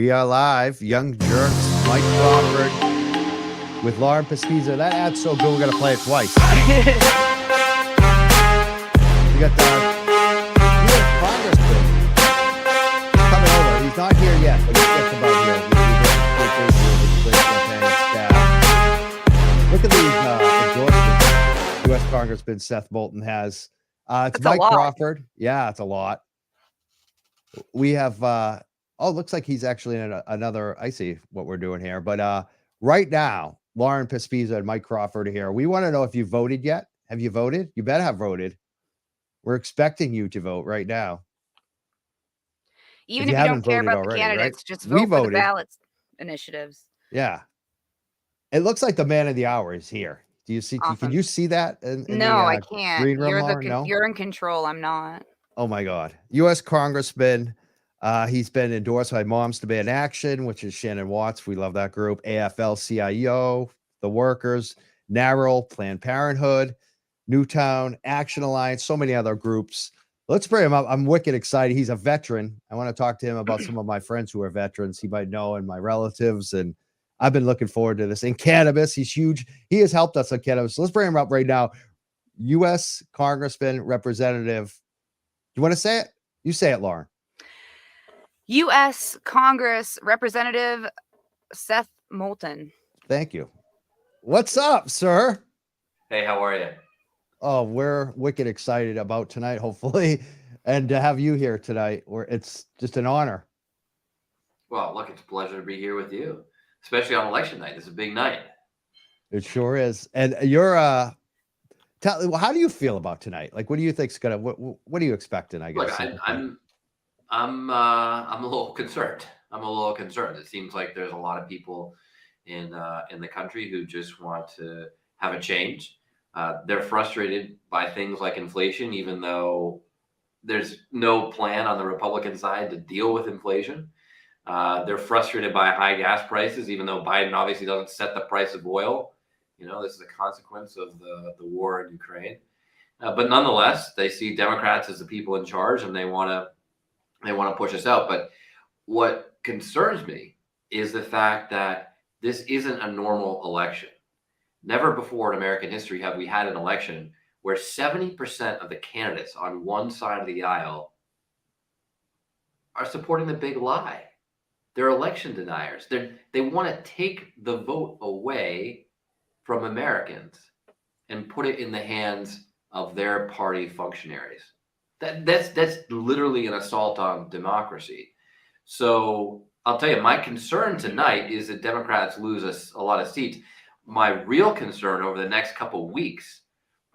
We are live. Young Jerks, Mike Crawford with Lauren Pespisa. That ad's so good, we're going to play it twice. We got the U.S. Congressman coming over. He's not here yet, but he's just about here. Look at these endorsements U.S. Congressman Seth Moulton has. It's Mike Crawford. Yeah, it's a lot. We have... oh, looks like he's actually in another. I see what we're doing here. But right now, Lauren Pespisa and Mike Crawford are here. We want to know if you voted yet. Have you voted? You better have voted. We're expecting you to vote right now. Even if you don't care about the candidates, right? Just vote for the ballots initiatives. Yeah. It looks like the man of the hour is here. Do you see? Awesome. Can you see that? No, I can't. Green room, you're in control. I'm not. Oh, my God. U.S. Congressman. He's been endorsed by Moms Demand Action, which is Shannon Watts. We love that group. AFL-CIO, The Workers, NARAL, Planned Parenthood, Newtown, Action Alliance, so many other groups. Let's bring him up. I'm wicked excited. He's a veteran. I want to talk to him about some of my friends who are veterans he might know and my relatives. And I've been looking forward to this. In cannabis, he's huge. He has helped us on cannabis. So let's bring him up right now. U.S. Congressman Representative. You want to say it? You say it, Lauren. U.S. Congress Representative Seth Moulton. Thank you. What's up, sir? Hey, how are you? Oh, we're wicked excited about tonight, hopefully, and to have you here tonight. It's just an honor. Well, look, it's a pleasure to be here with you, especially on election night. It's a big night. It sure is. And you're how do you feel about tonight? Like, what do you think's gonna? What are you expecting? I guess. Look, I'm a little concerned. It seems like there's a lot of people in the country who just want to have a change. They're frustrated by things like inflation, even though there's no plan on the Republican side to deal with inflation. They're frustrated by high gas prices, even though Biden obviously doesn't set the price of oil. You know, this is a consequence of the war in Ukraine. But nonetheless, they see Democrats as the people in charge, and they want to push us out. But what concerns me is the fact that this isn't a normal election. Never before in American history have we had an election where 70% of the candidates on one side of the aisle are supporting the big lie. They're election deniers. They want to take the vote away from Americans and put it in the hands of their party functionaries. That's literally an assault on democracy. So I'll tell you, my concern tonight is that Democrats lose a lot of seats. My real concern over the next couple of weeks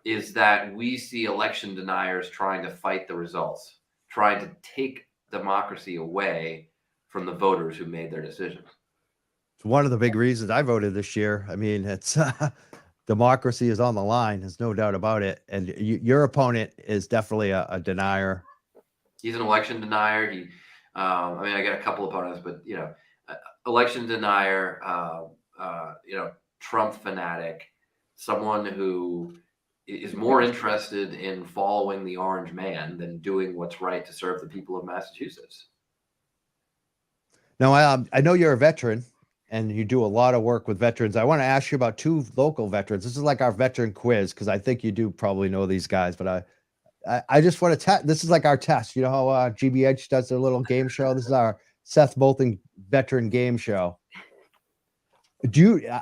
is that we see election deniers trying to fight the results, trying to take democracy away from the voters who made their decisions. It's one of the big reasons I voted this year. I mean, it's democracy is on the line. There's no doubt about it. And your opponent is definitely a denier. He's an election denier. I got a couple opponents, but election denier. Trump fanatic, someone who is more interested in following the orange man than doing what's right to serve the people of Massachusetts. Now, I know you're a veteran and you do a lot of work with veterans. I want to ask you about two local veterans. This is like our veteran quiz, because I think you do probably know these guys, but I just want to test. This is like our test. You know how GBH does their little game show? This is our Seth Moulton veteran game show.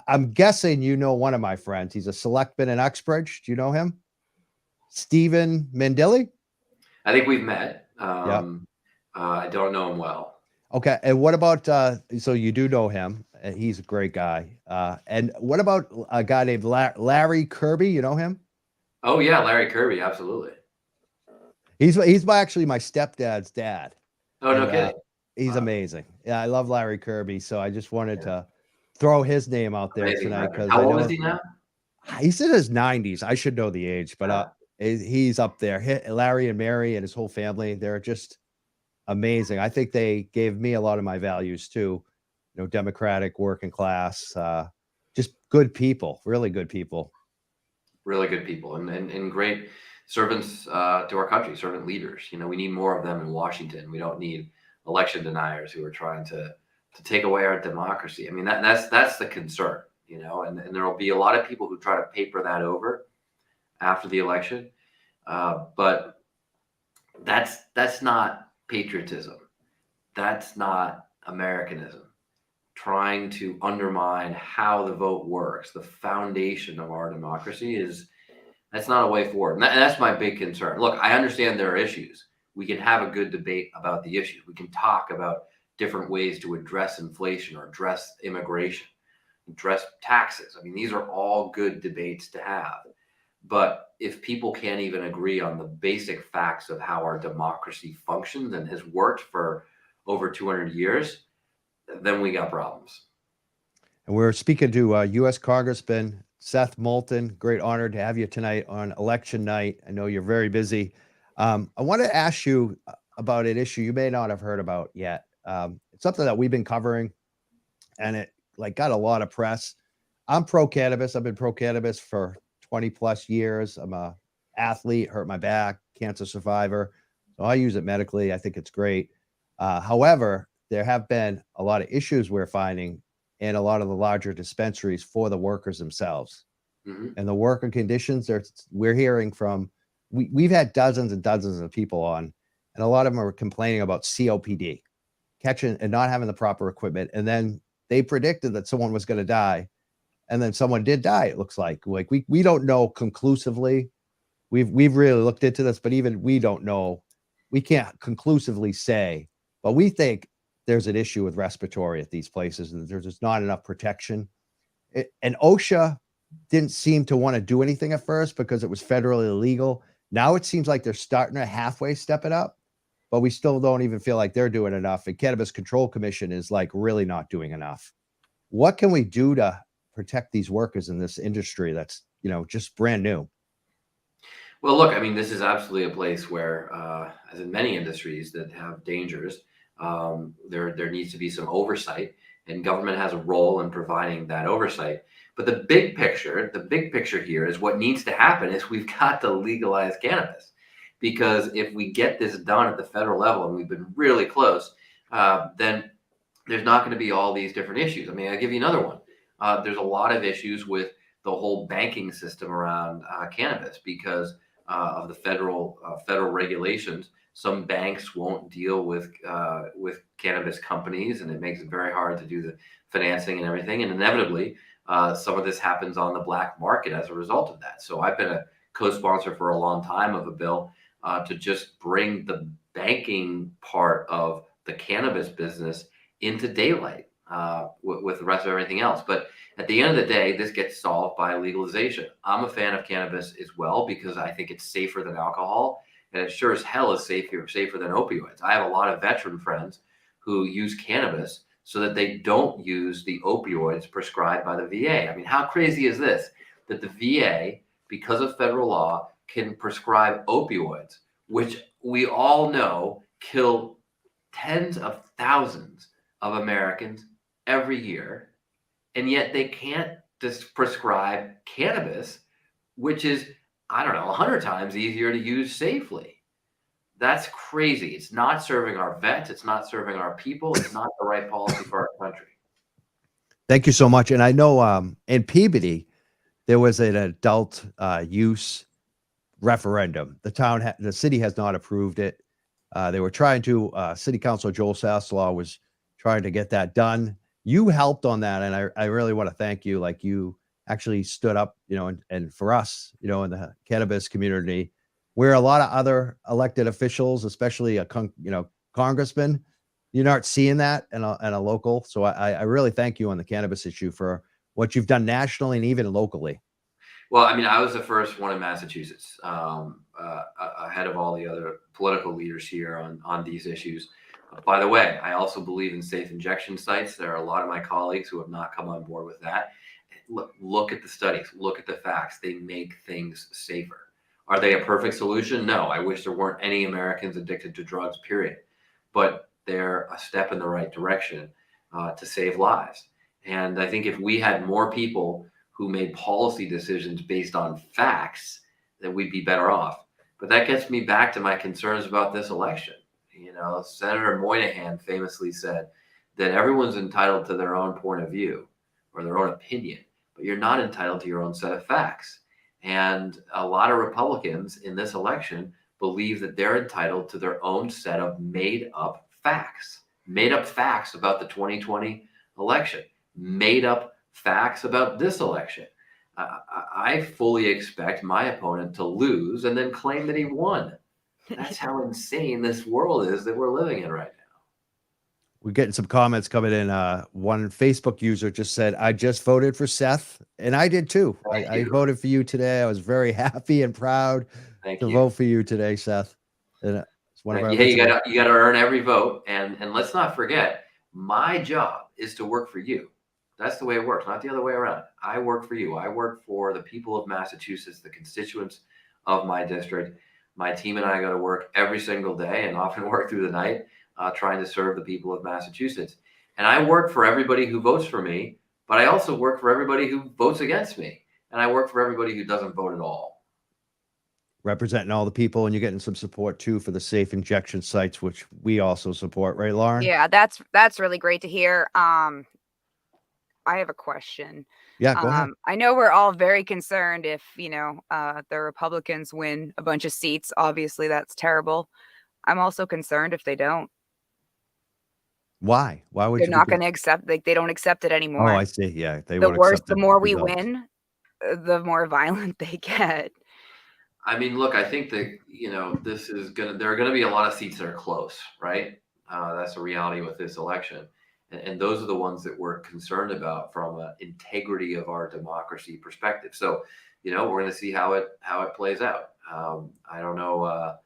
I'm guessing you know one of my friends. He's a selectman in Uxbridge. Do you know him? Stephen Mandilli? I think we've met. I don't know him well. Okay. And what about, so you do know him. He's a great guy. And what about a guy named Larry Kirby? You know him? Oh, yeah. Larry Kirby. Absolutely. He's actually my stepdad's dad. Oh, no kidding. He's amazing. Yeah, I love Larry Kirby. So I just wanted to throw his name out there tonight. How old is he now? He's in his 90s. I should know the age, but he's up there. Larry and Mary and his whole family, they're just amazing. I think they gave me a lot of my values too. You know, democratic, working class, just good people, really good people. Really good people and great servants to our country, servant leaders. You know, we need more of them in Washington. We don't need election deniers who are trying to to take away our democracy. I mean, that's the concern, you know, and there will be a lot of people who try to paper that over after the election. But that's not patriotism. That's not Americanism. Trying to undermine how the vote works, the foundation of our democracy that's not a way forward. And that's my big concern. Look, I understand there are issues. We can have a good debate about the issues. We can talk about different ways to address inflation or address immigration, address taxes. I mean, these are all good debates to have. But if people can't even agree on the basic facts of how our democracy functions and has worked for over 200 years, then we got problems. And we're speaking to U.S. Congressman Seth Moulton. Great honor to have you tonight on election night. I know you're very busy. I want to ask you about an issue you may not have heard about yet. It's something that we've been covering, and it got a lot of press. I'm pro-cannabis. I've been pro-cannabis for 20 plus years. I'm a athlete, hurt my back, cancer survivor. So I use it medically. I think it's great. However, there have been a lot of issues we're finding in a lot of the larger dispensaries for the workers themselves. Mm-hmm. And the worker conditions we're hearing from, we've had dozens and dozens of people on, and a lot of them are complaining about COPD, catching and not having the proper equipment. And then they predicted that someone was going to die. And then someone did die. It looks like we don't know conclusively. We've really looked into this, but even we don't know. We can't conclusively say, but we think there's an issue with respiratory at these places, and there's just not enough protection. And OSHA didn't seem to want to do anything at first because it was federally illegal. Now it seems like they're starting to halfway step it up, but we still don't even feel like they're doing enough. And Cannabis Control Commission is really not doing enough. What can we do to protect these workers in this industry that's, just brand new? Well, look, I mean, this is absolutely a place where, as in many industries that have dangers, there needs to be some oversight, and government has a role in providing that oversight. But the big picture here is what needs to happen is we've got to legalize cannabis, because if we get this done at the federal level, and we've been really close, then there's not going to be all these different issues. I mean, I'll give you another one. There's a lot of issues with the whole banking system around cannabis because of the federal regulations. Some banks won't deal with cannabis companies, and it makes it very hard to do the financing and everything. And inevitably, some of this happens on the black market as a result of that. So I've been a co-sponsor for a long time of a bill to just bring the banking part of the cannabis business into daylight with the rest of everything else. But at the end of the day, this gets solved by legalization. I'm a fan of cannabis as well because I think it's safer than alcohol. And it sure as hell is safer than opioids. I have a lot of veteran friends who use cannabis so that they don't use the opioids prescribed by the VA. I mean, how crazy is this? That the VA, because of federal law, can prescribe opioids, which we all know kill tens of thousands of Americans every year. And yet they can't just prescribe cannabis, which is, 100 times easier to use safely. That's crazy. It's not serving our vets. It's not serving our people. It's not the right policy for our country. Thank you so much. And I know in Peabody, there was an adult use referendum. The city has not approved it. They were trying to, City Councilor Joel Sasslaw was trying to get that done. You helped on that. And I really want to thank you. You actually stood up, and for us, in the cannabis community, where a lot of other elected officials, especially congressmen, you're not seeing that in a local. So I really thank you on the cannabis issue for what you've done nationally and even locally. Well, I mean, I was the first one in Massachusetts, ahead of all the other political leaders here on these issues. By the way, I also believe in safe injection sites. There are a lot of my colleagues who have not come on board with that. Look at the studies, look at the facts. They make things safer. Are they a perfect solution? No. I wish there weren't any Americans addicted to drugs, period. But they're a step in the right direction to save lives. And I think if we had more people who made policy decisions based on facts, then we'd be better off. But that gets me back to my concerns about this election. Senator Moynihan famously said that everyone's entitled to their own point of view or their own opinion, but you're not entitled to your own set of facts. And a lot of Republicans in this election believe that they're entitled to their own set of made up facts about the 2020 election, made up facts about this election. I fully expect my opponent to lose and then claim that he won. That's how insane this world is that we're living in right now. We're getting some comments coming in. One Facebook user just said, I just voted for Seth, and I did too. I voted for you today. I was very happy and proud to vote for you today, Seth. And it's one of our you gotta earn every vote. And let's not forget, my job is to work for you. That's the way it works, not the other way around. I work for you. I work for the people of Massachusetts, the constituents of my district. My team and I go to work every single day and often work through the night trying to serve the people of Massachusetts. And I work for everybody who votes for me, but I also work for everybody who votes against me. And I work for everybody who doesn't vote at all. Representing all the people, and you're getting some support too for the safe injection sites, which we also support, right, Lauren? Yeah, that's really great to hear. I have a question. Yeah, go ahead. I know we're all very concerned if, the Republicans win a bunch of seats. Obviously, that's terrible. I'm also concerned if they don't. Why? Why would they're not going to accept? Like, they don't accept it anymore. Oh, I see. Yeah, they the won't worse. accept The more we win, the more violent they get. I mean, look, I think that there are gonna be a lot of seats that are close, right? That's a reality with this election. And those are the ones that we're concerned about from an integrity of our democracy perspective. So, we're going to see how it plays out. I don't know.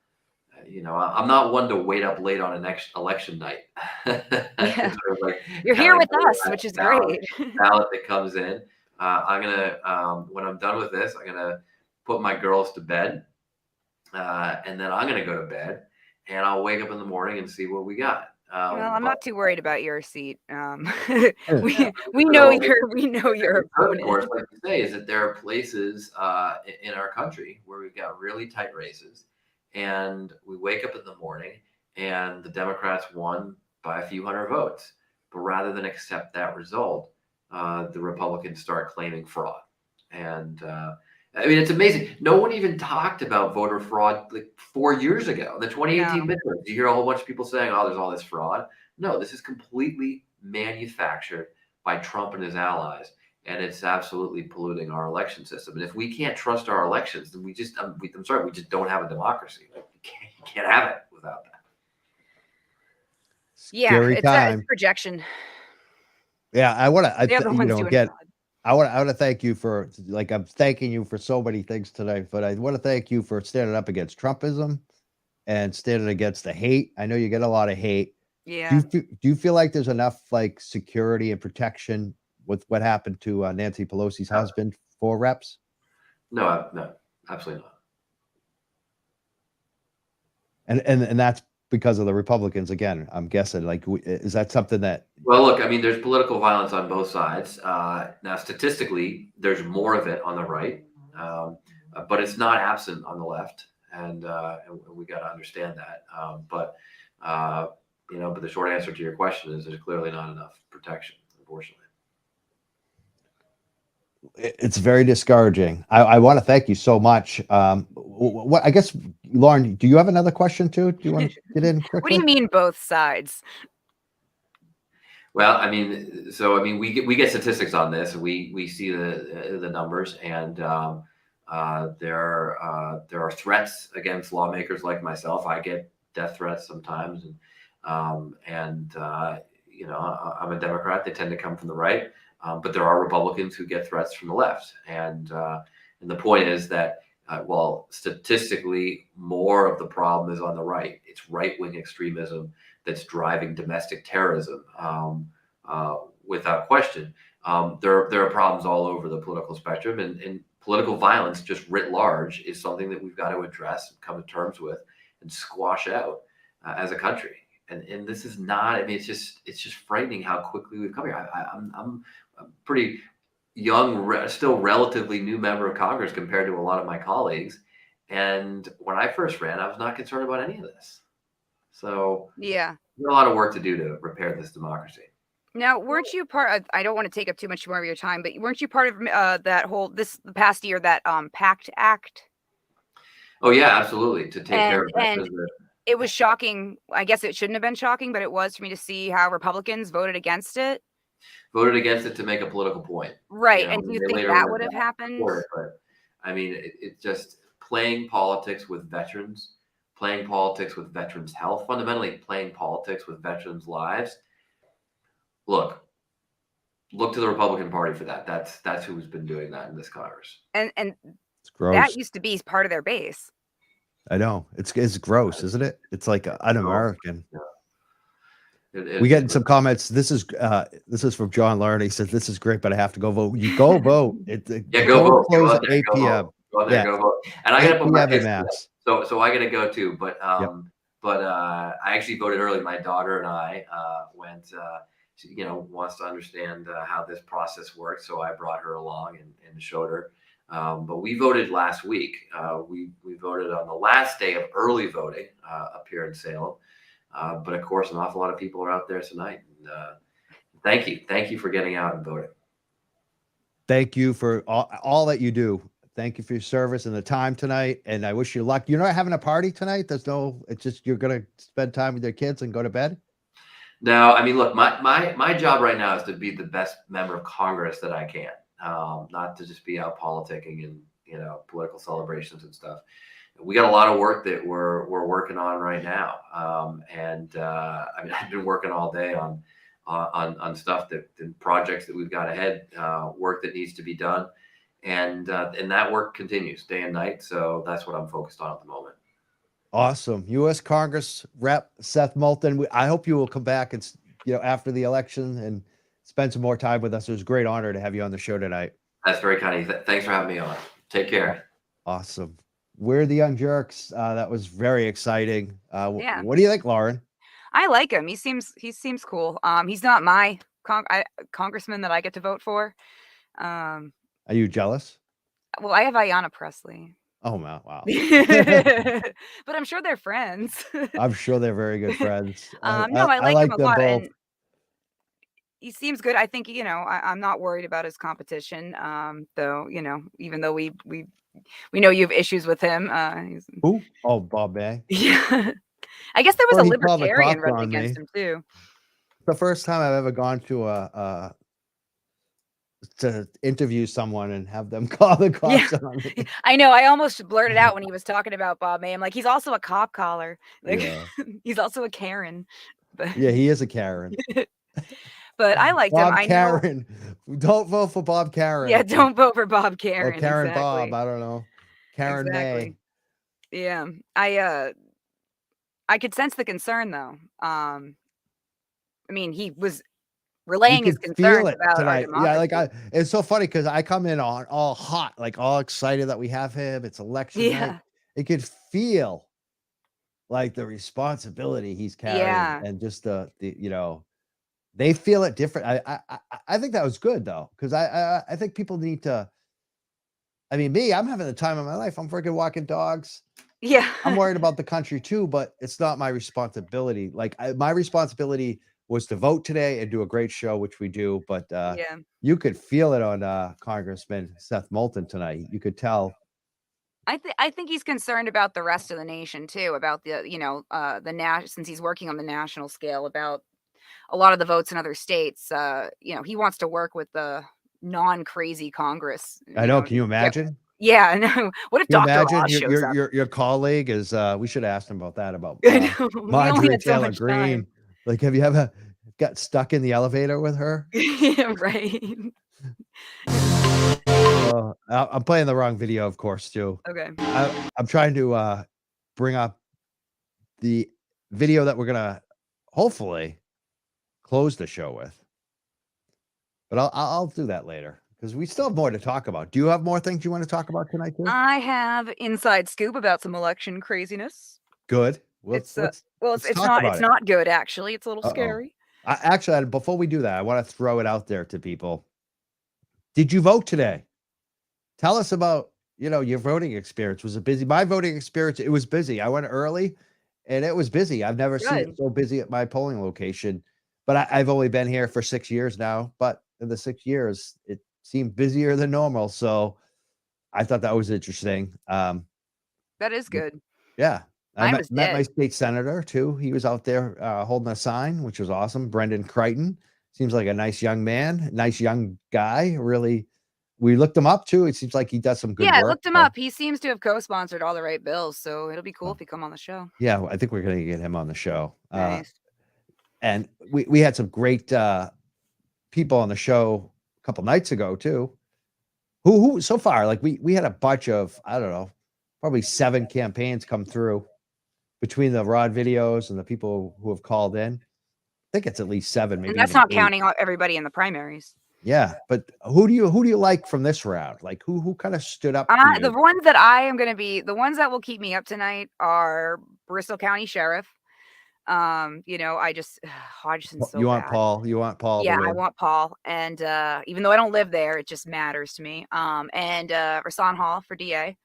I'm not one to wait up late on an election night. Yeah. You're here with us, which is great. Ballot that comes in. I'm gonna when I'm done with this, I'm gonna put my girls to bed, and then I'm gonna go to bed, and I'll wake up in the morning and see what we got. Well, I'm not too worried about your seat. We know your opponent. Of course, like you say, is that there are places in our country where we've got really tight races, and we wake up in the morning and the Democrats won by a few hundred votes. But rather than accept that result, the Republicans start claiming fraud. And I mean, it's amazing. No one even talked about voter fraud like 4 years ago. The 2018 midterms, you hear a whole bunch of people saying, oh, there's all this fraud. No, this is completely manufactured by Trump and his allies. And it's absolutely polluting our election system. And if we can't trust our elections, then we just don't have a democracy. Like, you can't have it without that. Scary time. It's projection. Yeah, I want to thank you for, like, I'm thanking you for so many things today, but I want to thank you for standing up against Trumpism and standing against the hate. I know you get a lot of hate. Yeah. Do you feel like there's enough like security and protection with what happened to Nancy Pelosi's husband for reps? No, absolutely not. And that's because of the Republicans again, I'm guessing. Like, is that something that? Well, look, I mean, there's political violence on both sides. Now, statistically, there's more of it on the right, but it's not absent on the left, and we got to understand that. But the short answer to your question is there's clearly not enough protection, unfortunately. It's very discouraging. I want to thank you so much. What I guess, Lauren, do you have another question too? Do you want to get in quickly? What do you mean both sides? Well, we get statistics on this. We see the numbers, and there are threats against lawmakers like myself. I get death threats sometimes, and I'm a Democrat. They tend to come from the right. But there are Republicans who get threats from the left. And the point is that while statistically more of the problem is on the right, it's right-wing extremism that's driving domestic terrorism without question. There are problems all over the political spectrum, and political violence just writ large is something that we've got to address and come to terms with and squash out as a country. And this is not, it's just frightening how quickly we've come here. I'm a pretty young, still relatively new member of Congress compared to a lot of my colleagues. And when I first ran, I was not concerned about any of this. So yeah, there's a lot of work to do to repair this democracy. Now, weren't you part of, I don't want to take up too much more of your time, but weren't you part of that whole the past year, that PACT Act? Oh yeah, absolutely. To take care And of and veterans. it was shocking. I guess it shouldn't have been shocking, but it was for me to see how Republicans voted against it. Voted against it to make a political point. Right. I And do mean, you they think later that went would have back happened? for it, but I mean, it just playing politics with veterans, playing politics with veterans' health, fundamentally playing politics with veterans' lives. Look to the Republican Party for that. That's who's been doing that in this Congress. And It's gross. that used to be part of their base. I know. It's gross, isn't it? It's like un-American. Yeah. We getting some comments. This is from John Lerner. He says, "This is great, but I have to go vote." You go vote. Yeah, go vote. Go Close out at there, 8 go p.m. vote. Go out there, Yeah. go vote. And I gotta 8 put my p.m. in kids to bed. Mass. So I gotta go too. But Yep. I actually voted early. My daughter and I went. She, wants to understand how this process works, so I brought her along and showed her. But we voted last week. We voted on the last day of early voting up here in Salem. But of course, an awful lot of people are out there tonight. And, thank you for getting out and voting. Thank you for all that you do. Thank you for your service and the time tonight. And I wish you luck. You're not having a party tonight. It's just you're gonna spend time with your kids and go to bed. No, I mean, look, my job right now is to be the best member of Congress that I can, not to just be out politicking and political celebrations and stuff. We got a lot of work that we're working on right now, and I mean, I've been working all day on stuff and projects that we've got ahead, work that needs to be done, and that work continues day and night. So that's what I'm focused on at the moment. Awesome. U.S. Congress Rep Seth Moulton. I hope you will come back and after the election and spend some more time with us. It was a great honor to have you on the show tonight. That's very kind of you. Thanks for having me on. Take care. Awesome. We're the Young Jerks. That was very exciting. Yeah. What do you think, Lauren? I like him. He seems cool. He's not my congressman that I get to vote for. Are you jealous? Well, I have Ayanna Pressley. Oh, wow. But I'm sure they're friends. I'm sure they're very good friends. No, I like him a them lot. both. And he seems good. I think, I'm not worried about his competition. Though, even though we know you have issues with him. Who? Oh, Bob May. Yeah. I guess there was Well, a he called the libertarian cops running on against me. him too. The first time I've ever gone to interview someone and have them call the cops on me. I know. I almost blurted out when he was talking about Bob May. I'm like, he's also a cop caller. Like, Yeah. he's also a Karen. But Yeah, he is a Karen. but I liked him. Bob I know. Karen. Don't vote for Bob Karen. Yeah, don't vote for Bob Karen. Or Karen exactly. Bob. I don't know. Karen Exactly. May. Yeah. I could sense the concern though. I mean, he was relaying his Feel concerns it about tonight. our Yeah, democracy. it's so funny because I come in on all hot, like all excited that we have him. It's election night. It could feel like the responsibility he's carrying and just they feel it different. I think that was good though, because I think people need to. I mean, I'm having the time of my life. I'm freaking walking dogs. Yeah. I'm worried about the country too, but it's not my responsibility. Like my responsibility was to vote today and do a great show, which we do. But you could feel it on Congressman Seth Moulton tonight. You could tell. I think he's concerned about the rest of the nation too, about the since he's working on the national scale, about a lot of the votes in other states. He wants to work with the non-crazy Congress. I know. Can you imagine? Yeah. No. What if Dr. Oz shows up? Your colleague is we should ask him about that, about Marjorie Taylor Greene. Like, have you ever got stuck in the elevator with her? Yeah, right. I'm playing the wrong video, of course, too. Okay. I'm trying to bring up the video that we're gonna hopefully close the show with, but I'll do that later because we still have more to talk about. Do you have more things you want to talk about tonight, too? I have inside scoop about some election craziness. Good. It's not good actually. It's a little scary. Actually, before we do that, I want to throw it out there to people. Did you vote today? Tell us about your voting experience. Was it busy? My voting experience, it was busy. I went early, and it was busy. I've never seen it so busy at my polling location. but I've only been here for 6 years now. But in the 6 years, it seemed busier than normal. So I thought that was interesting. That is good. Yeah. I Mine met, was met my dead. state senator too. He was out there holding a sign, which was awesome. Brendan Crichton seems like a nice young man, nice young guy. Really, we looked him up too. It seems like he does some good Yeah, I work. looked him up. He seems to have co-sponsored all the right bills, so it'll be cool if he come on the show. Yeah, I think we're going to get him on the show. Nice. And we had some great people on the show a couple nights ago too. Who so far, like we had a bunch of, I don't know, probably 7 campaigns come through between the Rod videos and the people who have called in. I think it's at least 7, maybe And that's even not 8. counting everybody in the primaries. Yeah, but who do you like from this round? Like who kind of stood up to The you? ones that I am gonna be the ones that will keep me up tonight are Bristol County Sheriff. I just Hodgson's so You want bad. Paul? You want Paul to Yeah, I win? want Paul. And even though I don't live there, it just matters to me. And Rasan Hall for DA.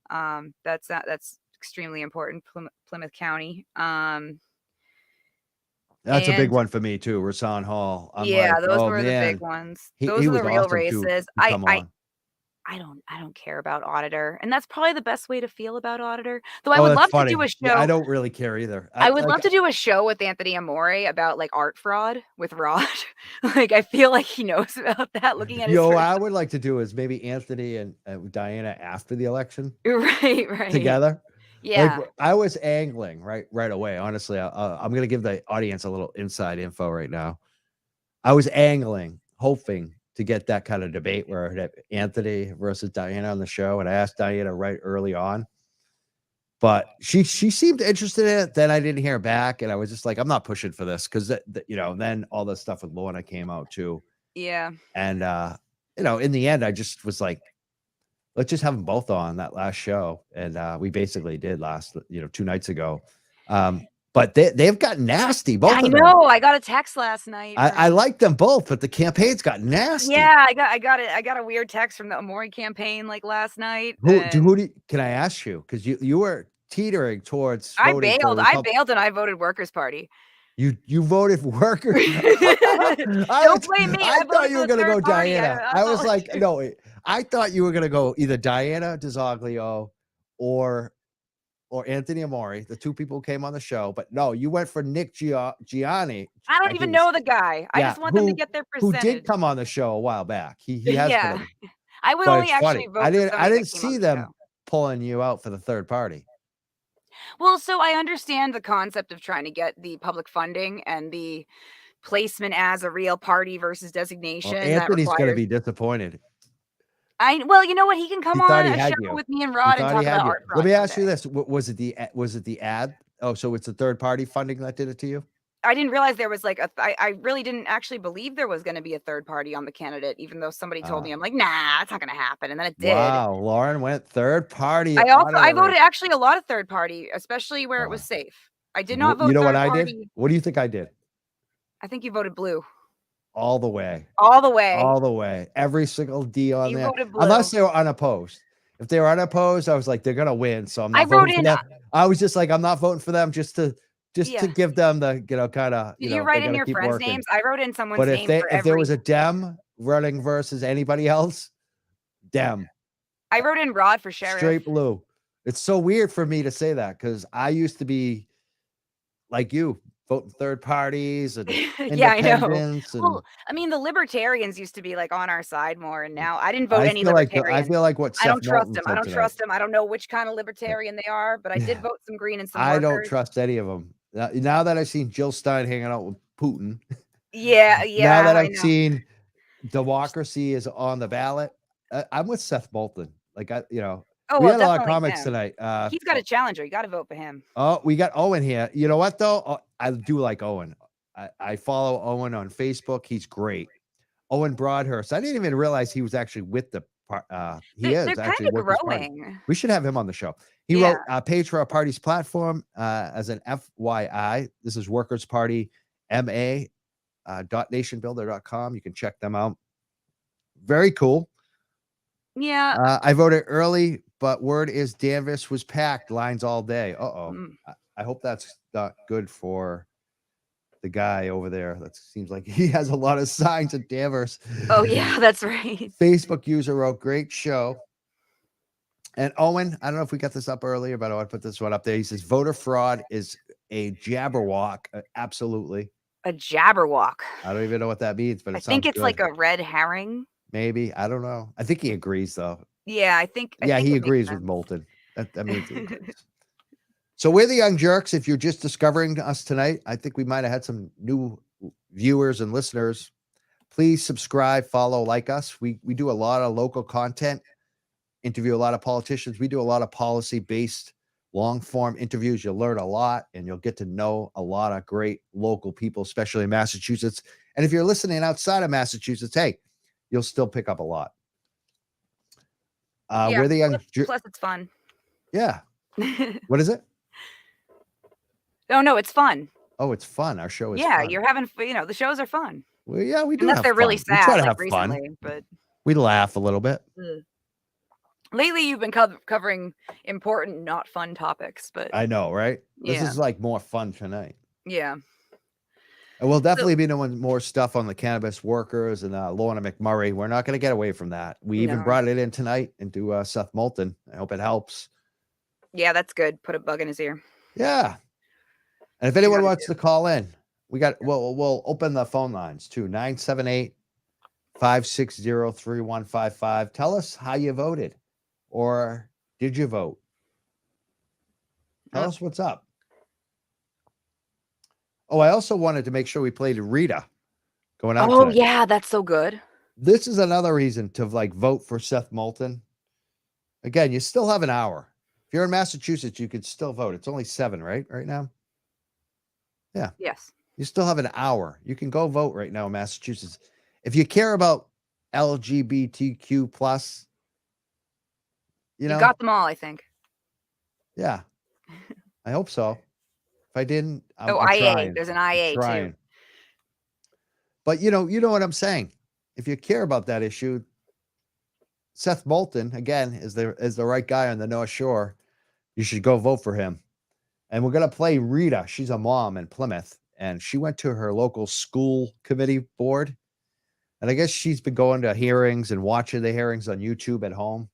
That's extremely important. Plymouth County. That's a big And one for me too. Rasan Hall. I'm yeah, like, those oh were the big man, ones. he Those are was the real awesome to races. come on. I don't care about Auditor, and that's probably the best way to feel about Auditor. Though I Oh, would that's love to do funny. a Yeah, I show. don't really care either. I would love to do a show with Anthony Amore about like art fraud with Rod. Like I feel like he knows about that. Looking at his Yo, first, I would like to do is maybe Anthony and Diana after the election right, together. Like yeah, I was angling right away. Honestly, I'm gonna give the audience a little inside info right now. I was angling, hoping to get that kind of debate where I had Anthony versus Diana on the show, and I asked Diana right early on, but she seemed interested in it. Then I didn't hear back, and I was just like, I'm not pushing for this because then all the stuff with Lorna came out too, yeah. and in the end, I just was like, let's just have them both on that last show, and we basically did 2 nights ago. But they've gotten nasty, both I of them. know. I got a text last night. I like them both, but the campaigns got nasty. Yeah, I got a weird text from the Amore campaign like last night. Can I ask you? Because you were teetering towards voting for I bailed and I voted Workers' Party. You voted for Workers. Don't blame me. I thought voted you for were the going to go third party. Diana. I was like, no, wait. I thought you were going to go either Diana DiZoglio or Anthony Amore, the 2 people who came on the show. But no, you went for Nick Gianni. I don't even know the guy. I just want them to get their who percentage. did come on the show a while back. He has Yeah. been. I would But only it's actually funny. vote I for somebody didn't that came see on the them show. pulling you out for the third party. Well, so I understand the concept of trying to get the public funding and the placement as a real party versus designation. Well, that Anthony's going to requires. be disappointed. Well, you know what? He can come He thought on he a had show you. with me and He Rod and thought talk he had about you. art fraud Let me ask you someday. this: was it the ad? Oh, so it's a third party funding that did it to you? I didn't realize there was like I really didn't actually believe there was going to be a third party on the candidate, even though somebody told me. I'm like, nah, it's not going to happen, and then it did. Wow, Lauren went third party. I voted actually a lot of third party, especially where it was safe. I did not vote. You know what third I party. did? What do you think I did? I think you voted blue. All the way. All the way. All the way. Every single D on You there. voted blue. Unless they were unopposed. If they were unopposed, I was like, they're gonna win. So I'm not I voting wrote for in. them. I was just like, I'm not voting for them just to give them the kind of Did you write in your friends' names? I wrote in someone's name. But if there was a Dem running versus anybody else, Dem. I wrote in Rod for sheriff. Straight blue. It's so weird for me to say that because I used to be like you, voting third parties and yeah, I know. And, well, I mean, the libertarians used to be like on our side more, and now I didn't vote any libertarians. I feel like what Seth I don't trust Moulton them. I don't trust them. I don't know which kind of libertarian they are, but I did vote some green and some. I don't trust any of them. Now that I've seen Jill Stein hanging out with Putin. Yeah. Now that I've seen democracy is on the ballot, I'm with Seth Moulton. Like we had a lot of comics tonight. He's got a challenger. You got to vote for him. Oh, we got Owen here. You know what though? I do like Owen. I follow Owen on Facebook. He's great. Owen Broadhurst. I didn't even realize he was actually with the. They're actually growing. We should have him on the show. He wrote a page for our party's platform as an FYI. This is Workers Party MA. .nationbuilder.com. You can check them out. Very cool. Yeah. I voted early, but word is Danvers was packed, lines all day. I hope that's not good for the guy over there. That seems like he has a lot of signs at Danvers. Oh yeah, that's right. Facebook user wrote, "Great show." And Owen, I don't know if we got this up earlier, but I want to put this one up there. He says voter fraud is a jabberwock. Absolutely. A jabberwock. I don't even know what that means, but I it think sounds it's good. like a red herring. Maybe. I don't know. I think he agrees, though. Yeah, I think Yeah, it he makes agrees with sense. Moulton. That means he agrees. So we're the Young Jerks. If you're just discovering us tonight, I think we might have had some new viewers and listeners. Please subscribe, follow, like us. We do a lot of local content, interview a lot of politicians. We do a lot of policy-based long-form interviews. You'll learn a lot, and you'll get to know a lot of great local people, especially in Massachusetts. And if you're listening outside of Massachusetts, hey, you'll still pick up a lot. Yeah, We're the Young plus it's fun. Yeah. What is it? Oh no, it's fun. Oh, it's fun. Our show is Yeah, fun. you're having, the shows are fun. Well, yeah, we do Unless have they're really fun. We try sad, to like have fun. recently, but We laugh a little bit. lately you've been covering important, not fun topics. But I know, right? This yeah, is like more fun tonight. yeah. And we'll definitely be doing more stuff on the cannabis workers and Lorna McMurray. We're not going to get away from that. We even No. brought it in tonight into Seth Moulton. I hope it helps. Yeah, that's good. Put a bug in his ear. Yeah. And if anyone wants to call in, we'll open the phone lines too. 978-560-3155. Tell us how you voted, or did you vote? Tell us what's up. Oh, I also wanted to make sure we played Rita going out. Oh tonight. yeah, that's so good. This is another reason to vote for Seth Moulton. Again, you still have an hour. If you're in Massachusetts, you could still vote. It's only 7, right now. Yeah. Yes. You still have an hour. You can go vote right now in Massachusetts. If you care about LGBTQ plus, you got them all, I think. Yeah. I hope so. If I didn't, I'm IA. trying. There's an IA too. But you know what I'm saying. If you care about that issue, Seth Moulton again is the right guy on the North Shore. You should go vote for him. And we're gonna play Rita. She's a mom in Plymouth, and she went to her local school committee board. And I guess she's been going to hearings and watching the hearings on YouTube at home.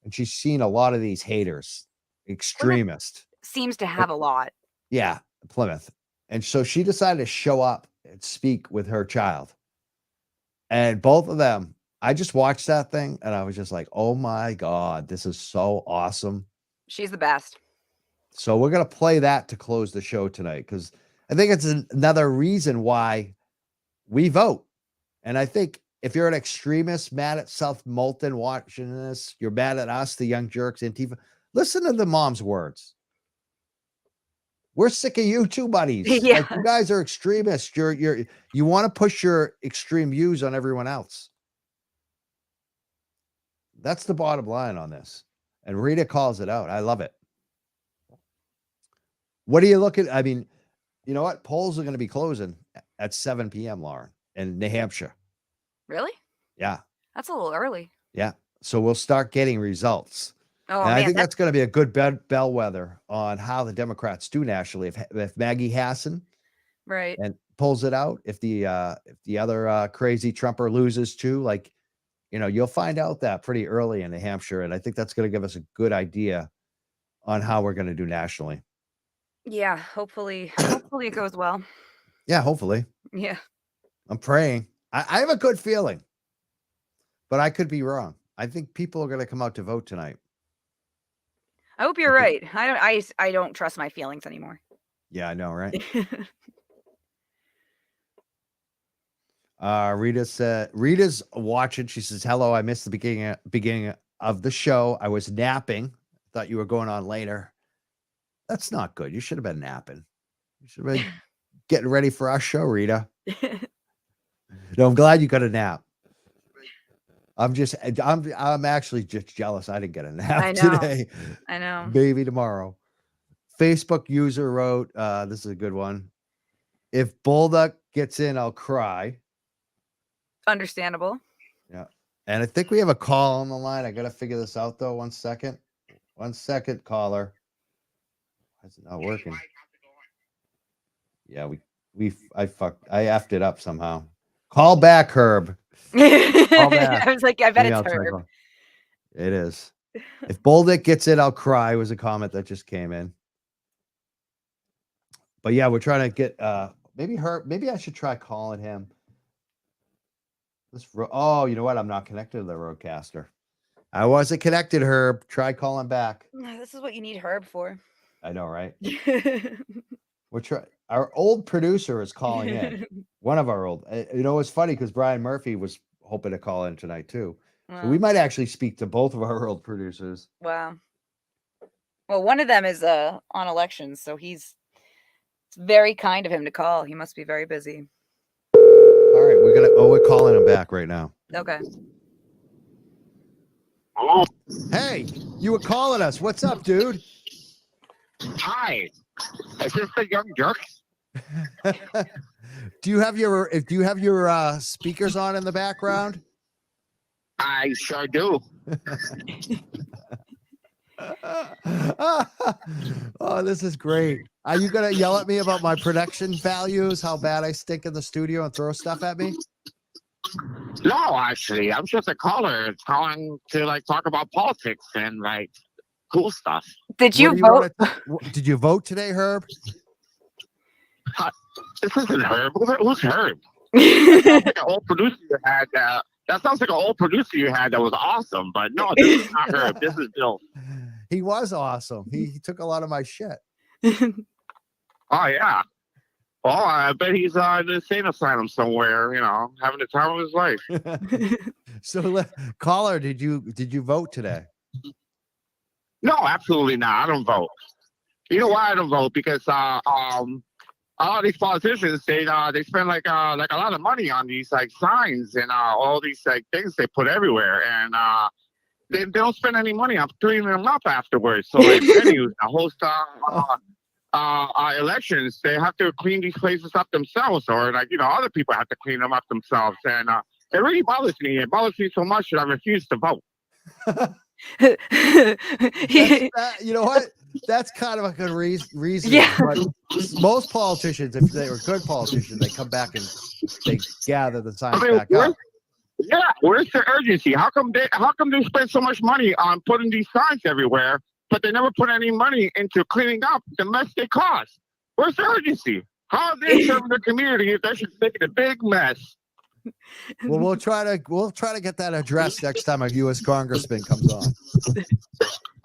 And she's seen a lot of these haters, extremists. Seems to have a lot. Yeah, Plymouth. And so she decided to show up and speak with her child. And both of them, I just watched that thing and I was just like, oh my God, this is so awesome. She's the best. So we're going to play that to close the show tonight, because I think it's another reason why we vote. And I think if you're an extremist mad at Seth Moulton watching this, you're mad at us, the Young Jerks, Antifa, listen to the mom's words. We're sick of you too, buddies. Yeah. Like, you guys are extremists. You want to push your extreme views on everyone else. That's the bottom line on this. And Rita calls it out. I love it. What are you looking? I mean, you know what? Polls are going to be closing at 7 p.m., Lauren, in New Hampshire. Really? Yeah. That's a little early. Yeah. So we'll start getting results. Oh, and man, I think that's going to be a good bellwether on how the Democrats do nationally. If Maggie Hassan and pulls it out, if the other crazy Trumper loses too, you'll find out that pretty early in New Hampshire. And I think that's going to give us a good idea on how we're going to do nationally. Yeah, hopefully it goes well. Yeah, hopefully. Yeah. I'm praying. I have a good feeling, but I could be wrong. I think people are going to come out to vote tonight. I hope you're right. I don't trust my feelings anymore. Yeah, I know, right? Rita's watching. She says, "Hello, I missed the beginning of the show. I was napping. Thought you were going on later." That's not good. You should have been napping. You should have been getting ready for our show, Rita. No, I'm glad you got a nap. I'm actually just jealous I didn't get a nap today. I know. Maybe tomorrow. Facebook user wrote, this is a good one. If Bulldog gets in, I'll cry. Understandable. Yeah. And I think we have a call on the line. I got to figure this out though. 1 second. 1 second, caller. Why is it not working? Yeah, I effed it up somehow. Call back, Herb. Call back. I was like, I bet Maybe it's I'll try Herb. call. It is. If Boldick gets it, I'll cry. Was a comment that just came in. But yeah, we're trying to get maybe Herb. Maybe I should try calling him. Oh, you know what? I'm not connected to the roadcaster. I wasn't connected, Herb. Try calling back. This is what you need Herb for. I know, right? We're trying. Our old producer is calling in. One of our old. You know, it's funny because Brian Murphy was hoping to call in tonight too. So we might actually speak to both of our old producers. Wow. Well, one of them is on elections, so it's very kind of him to call. He must be very busy. All right, we're calling him back right now. Okay. Oh, Hey, you were calling us. What's up, dude? hi. Is this the young jerk? Do you have your speakers on in the background? I sure do. Oh, this is great. Are you gonna yell at me about my production values? How bad I stink in the studio and throw stuff at me? No, actually, I'm just a caller calling to talk about politics and cool stuff. Did you vote? Did you vote today, Herb? This isn't Herb. Who's Herb? That sounds like an old producer you had. That sounds like an old producer you had that was awesome. But no, this is not Herb. This is Bill. He was awesome. He took a lot of my shit. Oh yeah. Well, I bet he's in an insane asylum somewhere. Having the time of his life. So, caller, did you vote today? No, absolutely not. I don't vote. You know why I don't vote? Because a lot of these politicians they spend like a lot of money on these signs and all these things they put everywhere, and they don't spend any money on cleaning them up afterwards. So venues that host elections, they have to clean these places up themselves, or other people have to clean them up themselves, and it really bothers me. It bothers me so much that I refuse to vote. You know what? That's kind of a good reason. Yeah. But most politicians, if they were good politicians, they come back and they gather the signs back up. Yeah, where's the urgency? How come they spend so much money on putting these signs everywhere, but they never put any money into cleaning up the mess they cause? Where's the urgency? How are they serving the community if they're just making a big mess? Well, we'll try to get that addressed next time a U.S. congressman comes on.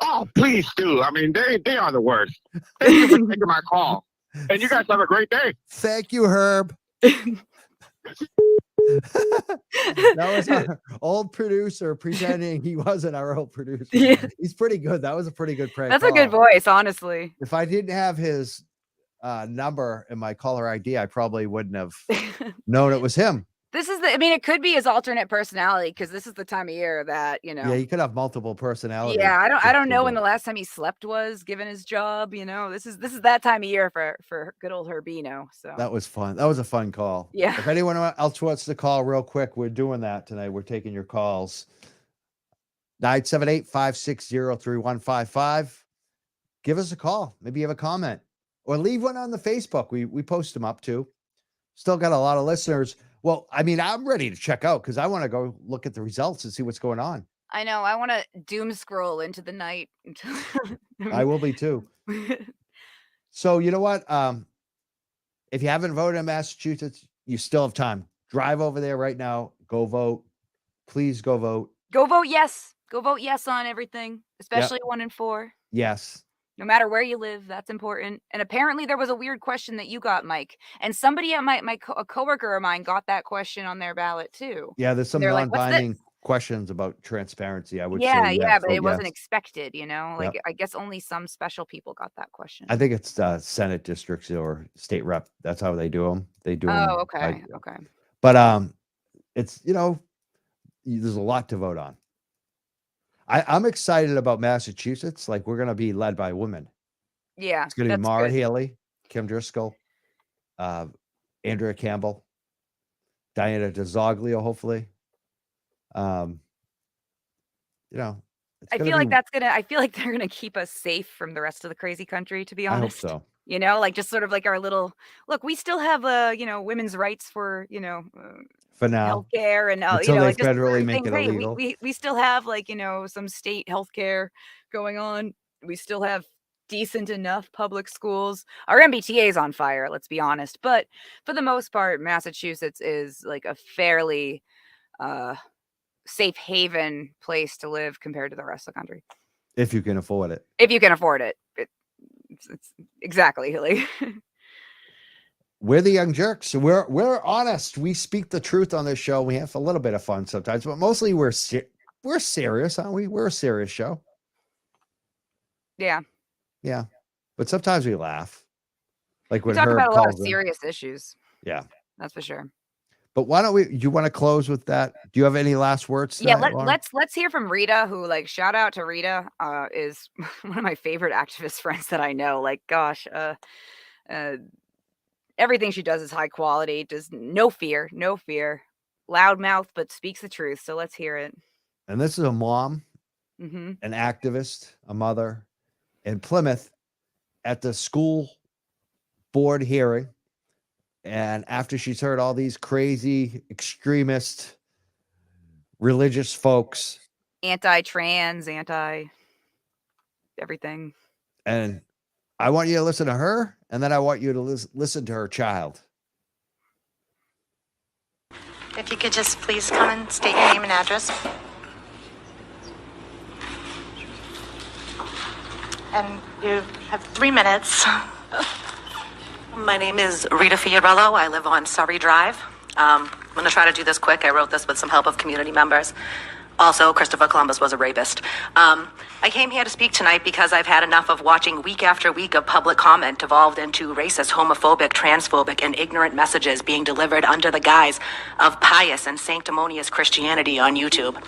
Oh, please do. I mean, they are the worst. Thank you for taking my call, and you guys have a great day. Thank you, Herb. That was our old producer pretending he wasn't our old producer. Yeah. He's pretty good. That was a pretty good prank. That's a good voice, honestly. If I didn't have his number in my caller ID, I probably wouldn't have known it was him. It could be his alternate personality, because this is the time of year that, Yeah, he could have multiple personalities. Yeah, I don't know when the last time he slept was, given his job. This is that time of year for good old Herbino. So that was fun. That was a fun call. Yeah. If anyone else wants to call real quick, we're doing that tonight. We're taking your calls. 978-560-3155. Give us a call. Maybe you have a comment, or leave one on the Facebook. We post them up too. Still got a lot of listeners. Well, I mean, I'm ready to check out because I want to go look at the results and see what's going on. I know. I want to doom scroll into the night. I will be too. So you know what? If you haven't voted in Massachusetts, you still have time. Drive over there right now. Go vote. Please go vote. Go vote yes. Go vote yes on everything, especially 1 and 4. Yes. No matter where you live, that's important. And apparently there was a weird question that you got, Mike. And somebody at a coworker of mine got that question on their ballot too. Yeah, there's some non-binding questions about transparency. I would say yes, but it wasn't expected, Yep. I guess only some special people got that question. I think it's Senate districts or state rep. That's how they do them. They do them. Oh, okay. Okay. But it's there's a lot to vote on. I'm excited about Massachusetts. Like, we're gonna be led by women. Yeah. It's gonna be that's Maura good. Haley, Kim Driscoll, Andrea Campbell, Diana DeZoglio, hopefully. I feel like they're gonna keep us safe from the rest of the crazy country, to be honest. I hope so. You know, like just sort of like our little look. We still have women's rights for For now, healthcare and until they like just federally certain make things. it Hey, illegal. we still have like some state healthcare going on. We still have decent enough public schools. Our MBTA is on fire, let's be honest. But for the most part, Massachusetts is like a fairly safe haven place to live compared to the rest of the country. If you can afford it. If you can afford it. It's exactly, Hilly. We're the young jerks. We're honest. We speak the truth on this show. We have a little bit of fun sometimes, but mostly we're serious, aren't we? We're a serious show. Yeah. Yeah. But sometimes we laugh. Like We when talk Herb about a lot of calls in. serious issues. Yeah. That's for sure. But why don't you want to close with that? Do you have any last words Yeah, tonight, Lauren? let's hear from Rita, who shout out to Rita, is one of my favorite activist friends that I know. Like, gosh, everything she does is high quality, does no fear, loudmouth, but speaks the truth. So let's hear it. And this is a mom, Mm-hmm. an activist, a mother in Plymouth at the school board hearing. And after she's heard all these crazy extremist religious folks, Anti-trans, everything. and I want you to listen to her, and then I want you to listen to her child. If you could just please come and state your name and address. And you have 3 minutes. My name is Rita Fiorello. I live on Surrey Drive. I'm going to try to do this quick. I wrote this with some help of community members. Also, Christopher Columbus was a rapist. I came here to speak tonight because I've had enough of watching week after week of public comment devolved into racist, homophobic, transphobic, and ignorant messages being delivered under the guise of pious and sanctimonious Christianity on YouTube.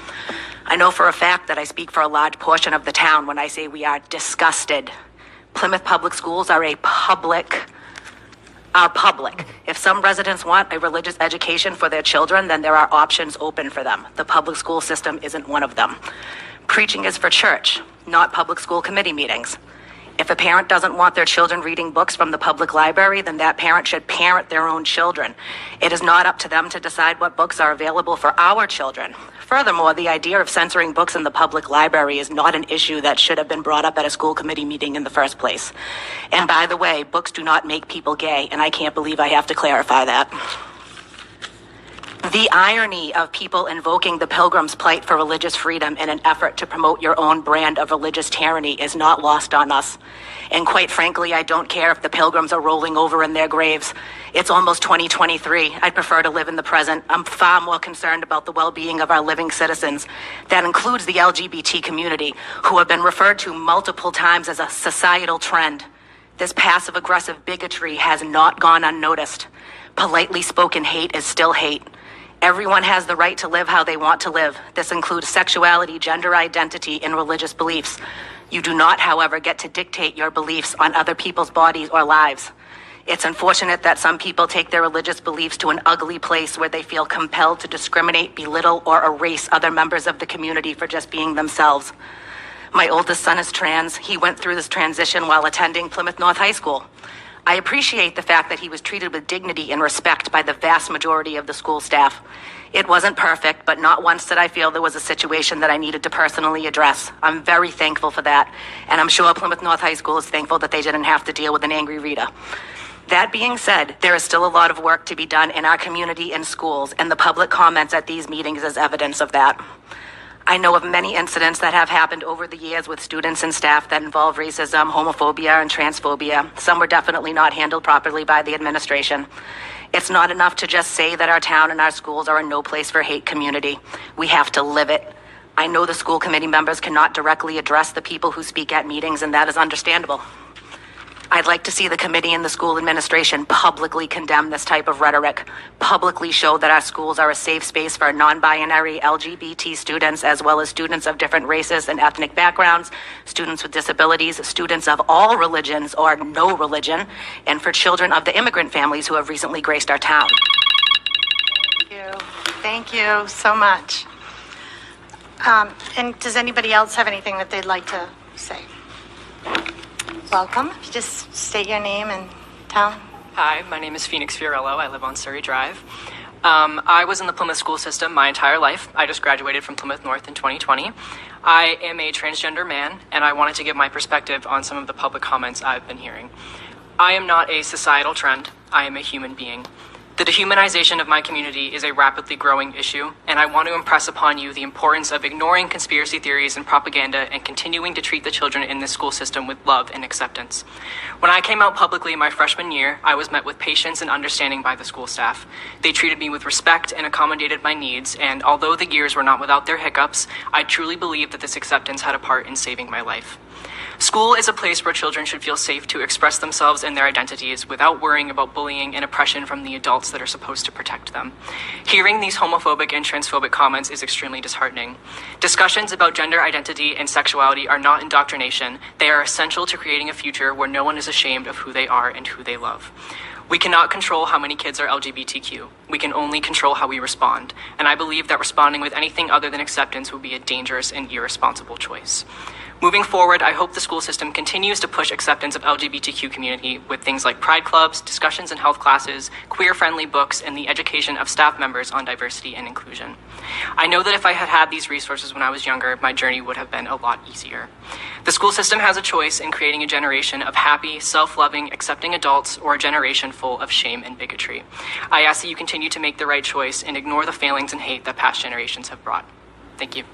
I know for a fact that I speak for a large portion of the town when I say we are disgusted. Plymouth Public Schools are public. If some residents want a religious education for their children, then there are options open for them. The public school system isn't one of them. Preaching is for church, not public school committee meetings. If a parent doesn't want their children reading books from the public library, then that parent should parent their own children. It is not up to them to decide what books are available for our children. Furthermore, the idea of censoring books in the public library is not an issue that should have been brought up at a school committee meeting in the first place. And by the way, books do not make people gay, and I can't believe I have to clarify that. The irony of people invoking the Pilgrims' plight for religious freedom in an effort to promote your own brand of religious tyranny is not lost on us. And quite frankly, I don't care if the Pilgrims are rolling over in their graves. It's almost 2023. I'd prefer to live in the present. I'm far more concerned about the well-being of our living citizens. That includes the LGBT community, who have been referred to multiple times as a societal trend. This passive-aggressive bigotry has not gone unnoticed. Politely spoken hate is still hate. Everyone has the right to live how they want to live. This includes sexuality, gender identity, and religious beliefs. You do not, however, get to dictate your beliefs on other people's bodies or lives. It's unfortunate that some people take their religious beliefs to an ugly place where they feel compelled to discriminate, belittle, or erase other members of the community for just being themselves. My oldest son is trans. He went through this transition while attending Plymouth North High School. I appreciate the fact that he was treated with dignity and respect by the vast majority of the school staff. It wasn't perfect, but not once did I feel there was a situation that I needed to personally address. I'm very thankful for that, and I'm sure Plymouth North High School is thankful that they didn't have to deal with an angry Rita. That being said, there is still a lot of work to be done in our community and schools, and the public comments at these meetings is evidence of that. I know of many incidents that have happened over the years with students and staff that involve racism, homophobia, and transphobia. Some were definitely not handled properly by the administration. It's not enough to just say that our town and our schools are a no place for hate community. We have to live it. I know the school committee members cannot directly address the people who speak at meetings, and that is understandable. I'd like to see the committee and the school administration publicly condemn this type of rhetoric, publicly show that our schools are a safe space for non-binary LGBT students, as well as students of different races and ethnic backgrounds, students with disabilities, students of all religions or no religion, and for children of the immigrant families who have recently graced our town. Thank you. Thank you so much. And does anybody else have anything that they'd like to say? Welcome. Just state your name and town. Hi, my name is Phoenix Fiorello. I live on Surrey Drive. I was in the Plymouth school system my entire life. I just graduated from Plymouth North in 2020. I am a transgender man, and I wanted to give my perspective on some of the public comments I've been hearing. I am not a societal trend. I am a human being. The dehumanization of my community is a rapidly growing issue, and I want to impress upon you the importance of ignoring conspiracy theories and propaganda and continuing to treat the children in this school system with love and acceptance. When I came out publicly my freshman year, I was met with patience and understanding by the school staff. They treated me with respect and accommodated my needs, and although the years were not without their hiccups, I truly believe that this acceptance had a part in saving my life. School is a place where children should feel safe to express themselves and their identities without worrying about bullying and oppression from the adults that are supposed to protect them. Hearing these homophobic and transphobic comments is extremely disheartening. Discussions about gender identity and sexuality are not indoctrination. They are essential to creating a future where no one is ashamed of who they are and who they love. We cannot control how many kids are LGBTQ. We can only control how we respond. And I believe that responding with anything other than acceptance would be a dangerous and irresponsible choice. Moving forward, I hope the school system continues to push acceptance of LGBTQ community with things like pride clubs, discussions in health classes, queer-friendly books, and the education of staff members on diversity and inclusion. I know that if I had had these resources when I was younger, my journey would have been a lot easier. The school system has a choice in creating a generation of happy, self-loving, accepting adults or a generation full of shame and bigotry. I ask that you continue to make the right choice and ignore the failings and hate that past generations have brought. Thank you.